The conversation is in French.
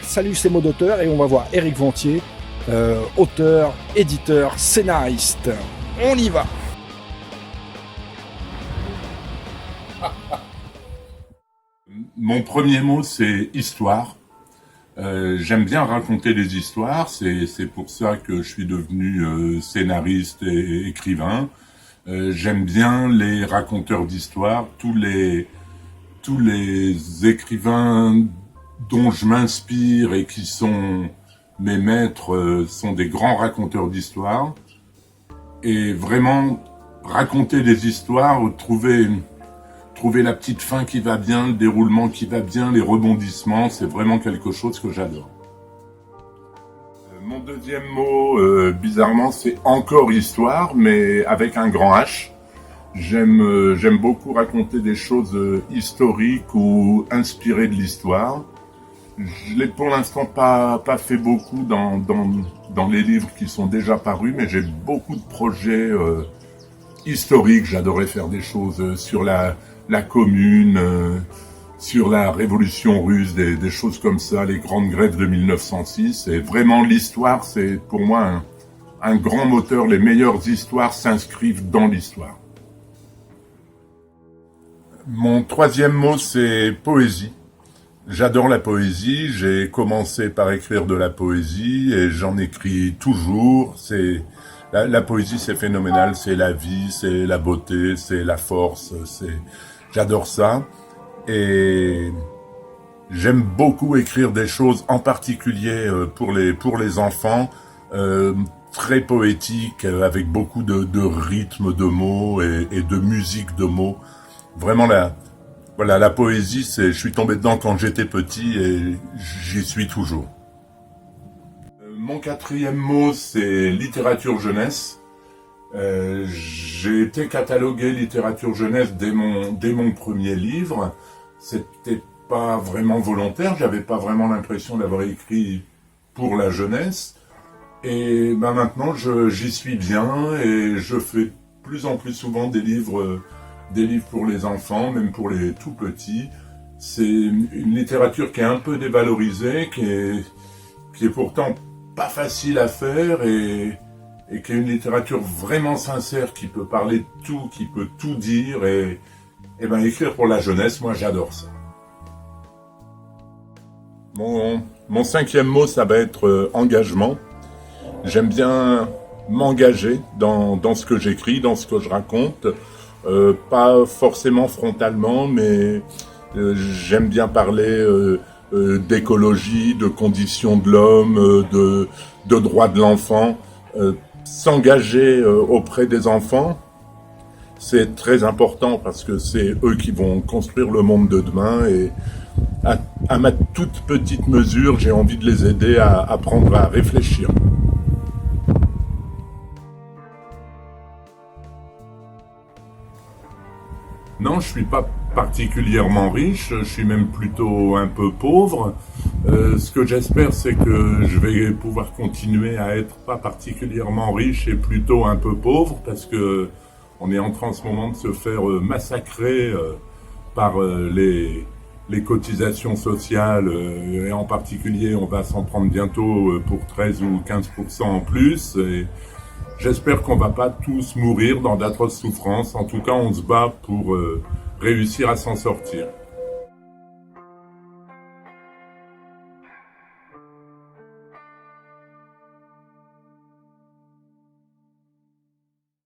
Salut, c'est Mot d'auteur et on va voir Éric Ventier, auteur, éditeur, scénariste. On y va. Mon premier mot, c'est histoire. J'aime bien raconter des histoires, c'est pour ça que je suis devenu scénariste et écrivain. J'aime bien les raconteurs d'histoires, tous les écrivains dont je m'inspire et qui sont mes maîtres sont des grands raconteurs d'histoires. Et vraiment, raconter des histoires, trouver la petite fin qui va bien, le déroulement qui va bien, les rebondissements, c'est vraiment quelque chose que j'adore. Mon deuxième mot, bizarrement, c'est encore histoire, mais avec un grand H. J'aime beaucoup raconter des choses historiques ou inspirées de l'histoire. Je l'ai pour l'instant pas fait beaucoup dans les livres qui sont déjà parus, mais j'ai beaucoup de projets historiques. J'adorais faire des choses sur la commune, sur la révolution russe, des choses comme ça, les grandes grèves de 1906. Et vraiment, l'histoire, c'est pour moi un grand moteur. Les meilleures histoires s'inscrivent dans l'histoire. Mon troisième mot, c'est poésie. J'adore la poésie. J'ai commencé par écrire de la poésie et j'en écris toujours. La poésie, c'est phénoménal. C'est la vie, c'est la beauté, c'est la force. J'adore ça. Et j'aime beaucoup écrire des choses, en particulier pour les enfants, très poétiques, avec beaucoup de rythme de mots et de musique de mots. Vraiment la poésie, je suis tombé dedans quand j'étais petit et j'y suis toujours. Mon quatrième mot, c'est littérature jeunesse. J'ai été catalogué littérature jeunesse dès mon premier livre. C'était pas vraiment volontaire, j'avais pas vraiment l'impression d'avoir écrit pour la jeunesse. Et maintenant, j'y suis bien et je fais plus en plus souvent des livres pour les enfants, même pour les tout petits. C'est une littérature qui est un peu dévalorisée, qui est pourtant pas facile à faire et qui est une littérature vraiment sincère, qui peut parler de tout, qui peut tout dire. Et écrire pour la jeunesse, moi j'adore ça. Mon cinquième mot, ça va être engagement. J'aime bien m'engager dans ce que j'écris, dans ce que je raconte. Pas forcément frontalement, mais j'aime bien parler d'écologie, de conditions de l'homme, de droits de l'enfant. S'engager auprès des enfants, c'est très important parce que c'est eux qui vont construire le monde de demain et à ma toute petite mesure, j'ai envie de les aider à apprendre à réfléchir. Non, je suis pas particulièrement riche, je suis même plutôt un peu pauvre. Ce que j'espère, c'est que je vais pouvoir continuer à être pas particulièrement riche et plutôt un peu pauvre, parce que on est en train en ce moment de se faire massacrer par les cotisations sociales, et en particulier, on va s'en prendre bientôt pour 13 ou 15% en plus. Et j'espère qu'on va pas tous mourir dans d'atroces souffrances. En tout cas, on se bat pour réussir à s'en sortir.